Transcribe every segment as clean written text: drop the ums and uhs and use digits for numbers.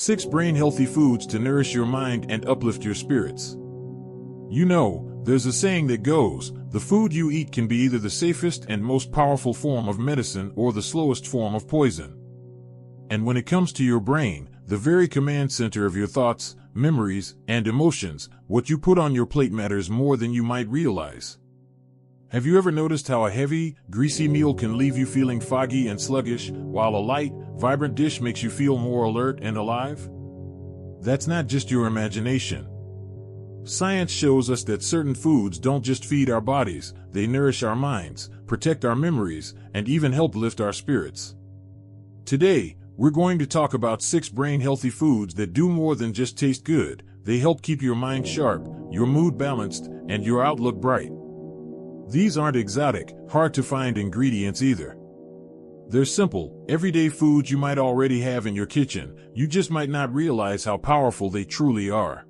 6 brain-healthy foods to nourish your mind and uplift your spirits. You know, there's a saying that goes, the food you eat can be either the safest and most powerful form of medicine or the slowest form of poison. And when it comes to your brain, the very command center of your thoughts, memories, and emotions, what you put on your plate matters more than you might realize. Have you ever noticed how a heavy, greasy meal can leave you feeling foggy and sluggish, while a light, vibrant dish makes you feel more alert and alive? That's not just your imagination. Science shows us that certain foods don't just feed our bodies, they nourish our minds, protect our memories, and even help lift our spirits. Today, we're going to talk about 6 brain-healthy foods that do more than just taste good. They help keep your mind sharp, your mood balanced, and your outlook bright. These aren't exotic, hard-to-find ingredients either. They're simple, everyday foods you might already have in your kitchen. You just might not realize how powerful they truly are.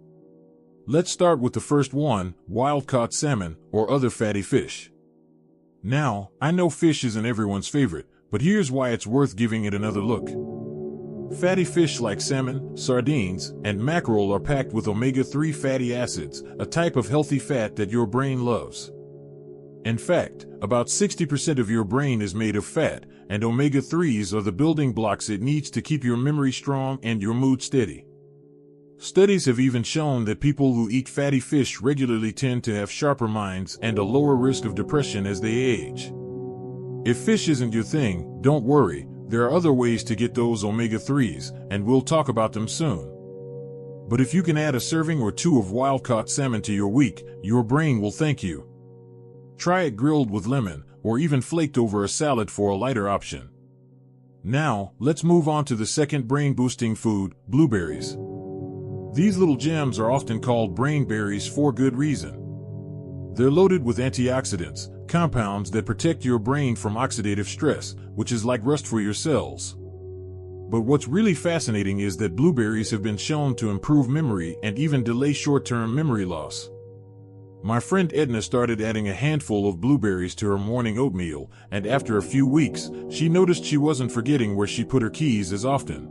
Let's start with the first one, wild-caught salmon, or other fatty fish. Now, I know fish isn't everyone's favorite, but here's why it's worth giving it another look. Fatty fish like salmon, sardines, and mackerel are packed with omega-3 fatty acids, a type of healthy fat that your brain loves. In fact, about 60% of your brain is made of fat, and omega-3s are the building blocks it needs to keep your memory strong and your mood steady. Studies have even shown that people who eat fatty fish regularly tend to have sharper minds and a lower risk of depression as they age. If fish isn't your thing, don't worry, there are other ways to get those omega-3s, and we'll talk about them soon. But if you can add a serving or 2 of wild-caught salmon to your week, your brain will thank you. Try it grilled with lemon, or even flaked over a salad for a lighter option. Now, let's move on to the second brain-boosting food, blueberries. These little gems are often called brain berries for good reason. They're loaded with antioxidants, compounds that protect your brain from oxidative stress, which is like rust for your cells. But what's really fascinating is that blueberries have been shown to improve memory and even delay short-term memory loss. My friend Edna started adding a handful of blueberries to her morning oatmeal, and after a few weeks, she noticed she wasn't forgetting where she put her keys as often.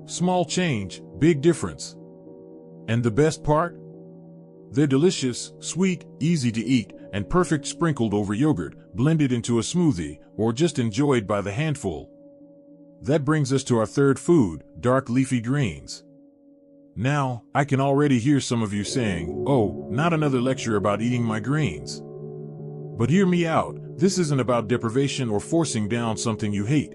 Small change, big difference. And the best part? They're delicious, sweet, easy to eat, and perfect sprinkled over yogurt, blended into a smoothie, or just enjoyed by the handful. That brings us to our third food, dark leafy greens. Now, I can already hear some of you saying, oh, not another lecture about eating my greens. But hear me out, this isn't about deprivation or forcing down something you hate.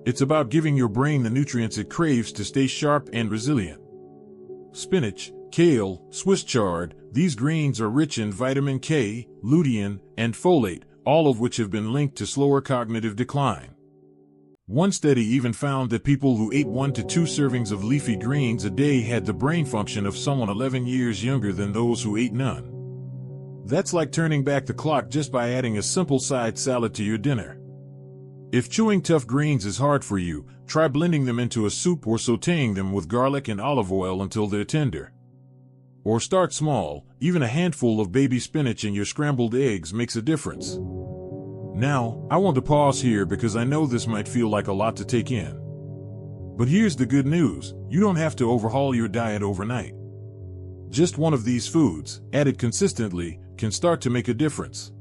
It's about giving your brain the nutrients it craves to stay sharp and resilient. Spinach, kale, Swiss chard, these greens are rich in vitamin K, lutein, and folate, all of which have been linked to slower cognitive decline. One study even found that people who ate 1 to 2 servings of leafy greens a day had the brain function of someone 11 years younger than those who ate none. That's like turning back the clock just by adding a simple side salad to your dinner. If chewing tough greens is hard for you, try blending them into a soup or sautéing them with garlic and olive oil until they're tender. Or start small, even a handful of baby spinach in your scrambled eggs makes a difference. Now, I want to pause here because I know this might feel like a lot to take in. But here's the good news, you don't have to overhaul your diet overnight. Just one of these foods, added consistently, can start to make a difference.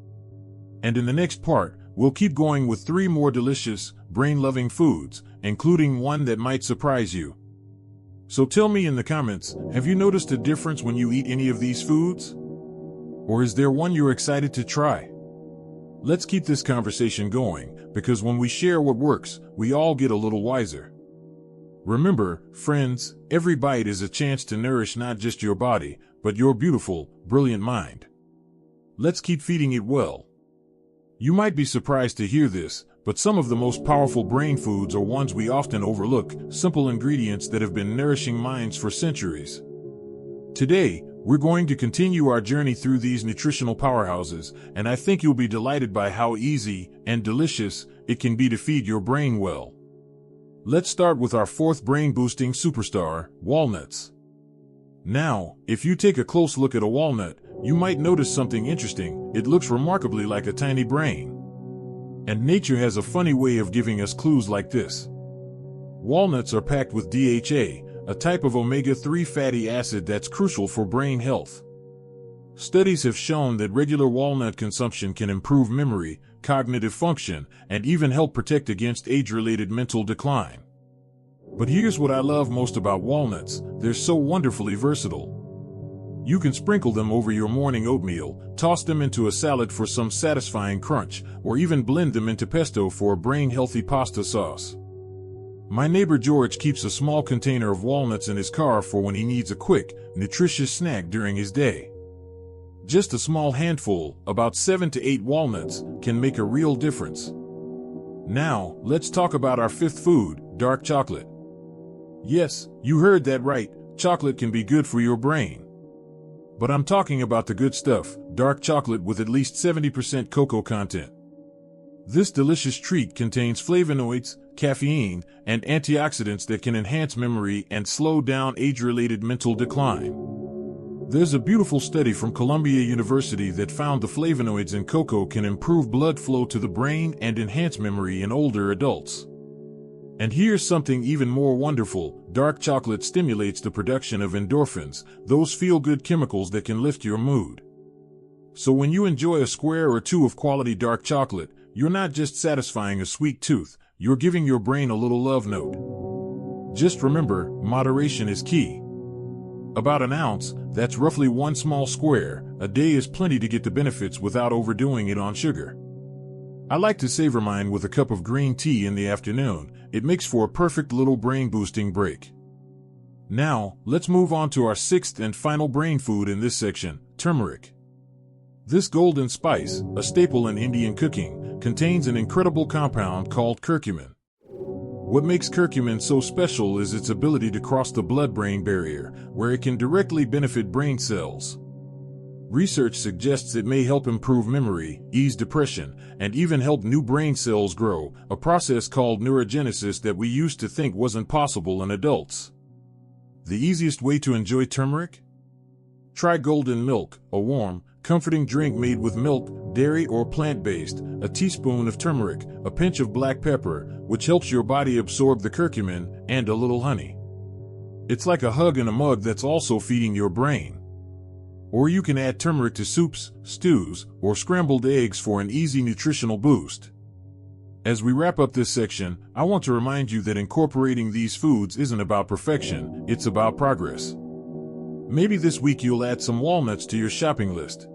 And in the next part, we'll keep going with 3 more delicious, brain-loving foods, including one that might surprise you. So tell me in the comments, have you noticed a difference when you eat any of these foods? Or is there one you're excited to try? Let's keep this conversation going, because when we share what works, we all get a little wiser. Remember, friends, every bite is a chance to nourish not just your body, but your beautiful, brilliant mind. Let's keep feeding it well. You might be surprised to hear this, but some of the most powerful brain foods are ones we often overlook, simple ingredients that have been nourishing minds for centuries. Today, we're going to continue our journey through these nutritional powerhouses, and I think you'll be delighted by how easy and delicious it can be to feed your brain well. Let's start with our 4th brain-boosting superstar, walnuts. Now, if you take a close look at a walnut, you might notice something interesting. It looks remarkably like a tiny brain. And nature has a funny way of giving us clues like this. Walnuts are packed with DHA, a type of omega-3 fatty acid that's crucial for brain health. Studies have shown that regular walnut consumption can improve memory, cognitive function, and even help protect against age-related mental decline. But here's what I love most about walnuts: they're so wonderfully versatile. You can sprinkle them over your morning oatmeal, toss them into a salad for some satisfying crunch, or even blend them into pesto for a brain-healthy pasta sauce. My neighbor George keeps a small container of walnuts in his car for when he needs a quick, nutritious snack during his day. Just a small handful, about 7 to 8 walnuts, can make a real difference. Now, let's talk about our fifth food, dark chocolate. Yes, you heard that right, chocolate can be good for your brain. But I'm talking about the good stuff, dark chocolate with at least 70% cocoa content. This delicious treat contains flavonoids, caffeine, and antioxidants that can enhance memory and slow down age-related mental decline. There's a beautiful study from Columbia University that found the flavonoids in cocoa can improve blood flow to the brain and enhance memory in older adults. And here's something even more wonderful: dark chocolate stimulates the production of endorphins, those feel-good chemicals that can lift your mood. So when you enjoy a square or two of quality dark chocolate, you're not just satisfying a sweet tooth, you're giving your brain a little love note. Just remember, moderation is key. About an ounce, that's roughly 1 small square, a day is plenty to get the benefits without overdoing it on sugar. I like to savor mine with a cup of green tea in the afternoon. It makes for a perfect little brain-boosting break. Now, let's move on to our sixth and final brain food in this section, turmeric. This golden spice, a staple in Indian cooking, contains an incredible compound called curcumin. What makes curcumin so special is its ability to cross the blood-brain barrier, where it can directly benefit brain cells. Research suggests it may help improve memory, ease depression, and even help new brain cells grow, a process called neurogenesis that we used to think wasn't possible in adults. The easiest way to enjoy turmeric? Try golden milk, a warm, comforting drink made with milk, dairy, or plant-based, a teaspoon of turmeric, a pinch of black pepper, which helps your body absorb the curcumin, and a little honey. It's like a hug in a mug that's also feeding your brain. Or you can add turmeric to soups, stews, or scrambled eggs for an easy nutritional boost. As we wrap up this section, I want to remind you that incorporating these foods isn't about perfection, it's about progress. Maybe this week you'll add some walnuts to your shopping list.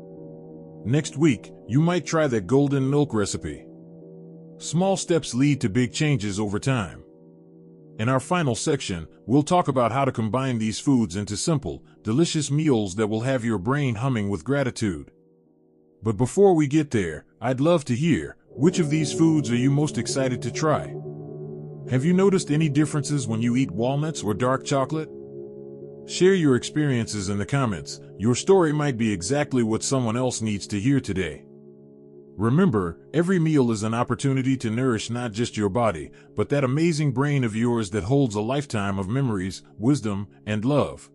Next week, you might try that golden milk recipe. Small steps lead to big changes over time. In our final section, we'll talk about how to combine these foods into simple, delicious meals that will have your brain humming with gratitude. But before we get there, I'd love to hear, which of these foods are you most excited to try? Have you noticed any differences when you eat walnuts or dark chocolate? Share your experiences in the comments. Your story might be exactly what someone else needs to hear today. Remember, every meal is an opportunity to nourish not just your body, but that amazing brain of yours that holds a lifetime of memories, wisdom, and love.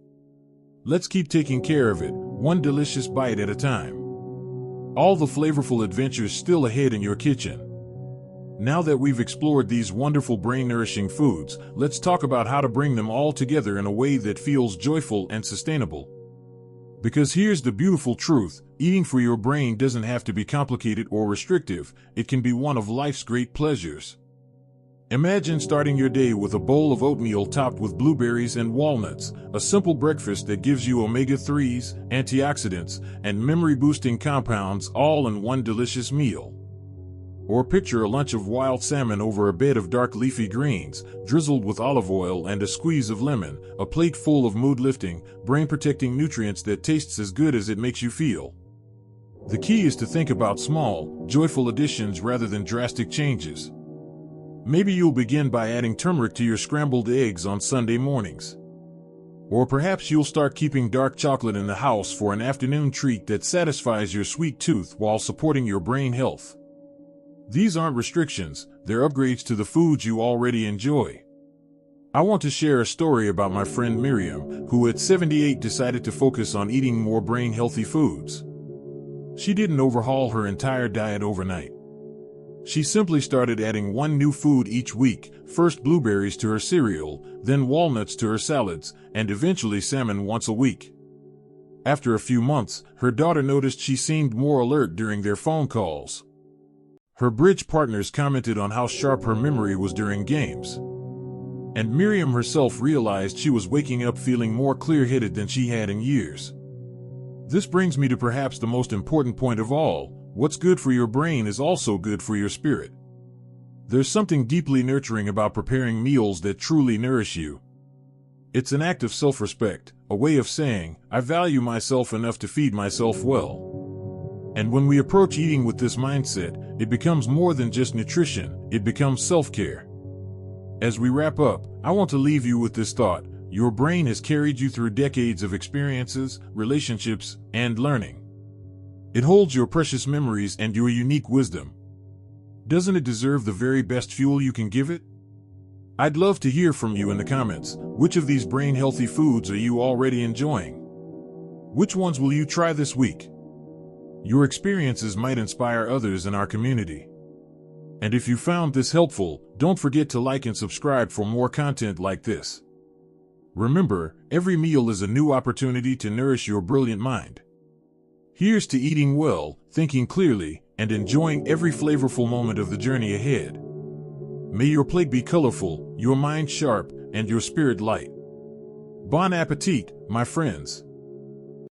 Let's keep taking care of it, one delicious bite at a time. All the flavorful adventures still ahead in your kitchen. Now that we've explored these wonderful brain-nourishing foods, let's talk about how to bring them all together in a way that feels joyful and sustainable. Because here's the beautiful truth: eating for your brain doesn't have to be complicated or restrictive, it can be one of life's great pleasures. Imagine starting your day with a bowl of oatmeal topped with blueberries and walnuts, a simple breakfast that gives you omega-3s, antioxidants, and memory-boosting compounds all in one delicious meal. Or picture a lunch of wild salmon over a bed of dark leafy greens, drizzled with olive oil and a squeeze of lemon, a plate full of mood-lifting, brain-protecting nutrients that tastes as good as it makes you feel. The key is to think about small, joyful additions rather than drastic changes. Maybe you'll begin by adding turmeric to your scrambled eggs on Sunday mornings. Or perhaps you'll start keeping dark chocolate in the house for an afternoon treat that satisfies your sweet tooth while supporting your brain health. These aren't restrictions, they're upgrades to the foods you already enjoy. I want to share a story about my friend Miriam, who at 78 decided to focus on eating more brain-healthy foods. She didn't overhaul her entire diet overnight. She simply started adding one new food each week, first blueberries to her cereal, then walnuts to her salads, and eventually salmon once a week. After a few months, her daughter noticed she seemed more alert during their phone calls. Her bridge partners commented on how sharp her memory was during games. And Miriam herself realized she was waking up feeling more clear-headed than she had in years. This brings me to perhaps the most important point of all: what's good for your brain is also good for your spirit. There's something deeply nurturing about preparing meals that truly nourish you. It's an act of self-respect, a way of saying, I value myself enough to feed myself well. And when we approach eating with this mindset, it becomes more than just nutrition, it becomes self-care. As we wrap up, I want to leave you with this thought: your brain has carried you through decades of experiences, relationships, and learning. It holds your precious memories and your unique wisdom. Doesn't it deserve the very best fuel you can give it? I'd love to hear from you in the comments. Which of these brain-healthy foods are you already enjoying? Which ones will you try this week? Your experiences might inspire others in our community. And if you found this helpful, don't forget to like and subscribe for more content like this. Remember, every meal is a new opportunity to nourish your brilliant mind. Here's to eating well, thinking clearly, and enjoying every flavorful moment of the journey ahead. May your plate be colorful, your mind sharp, and your spirit light. Bon appetit, my friends.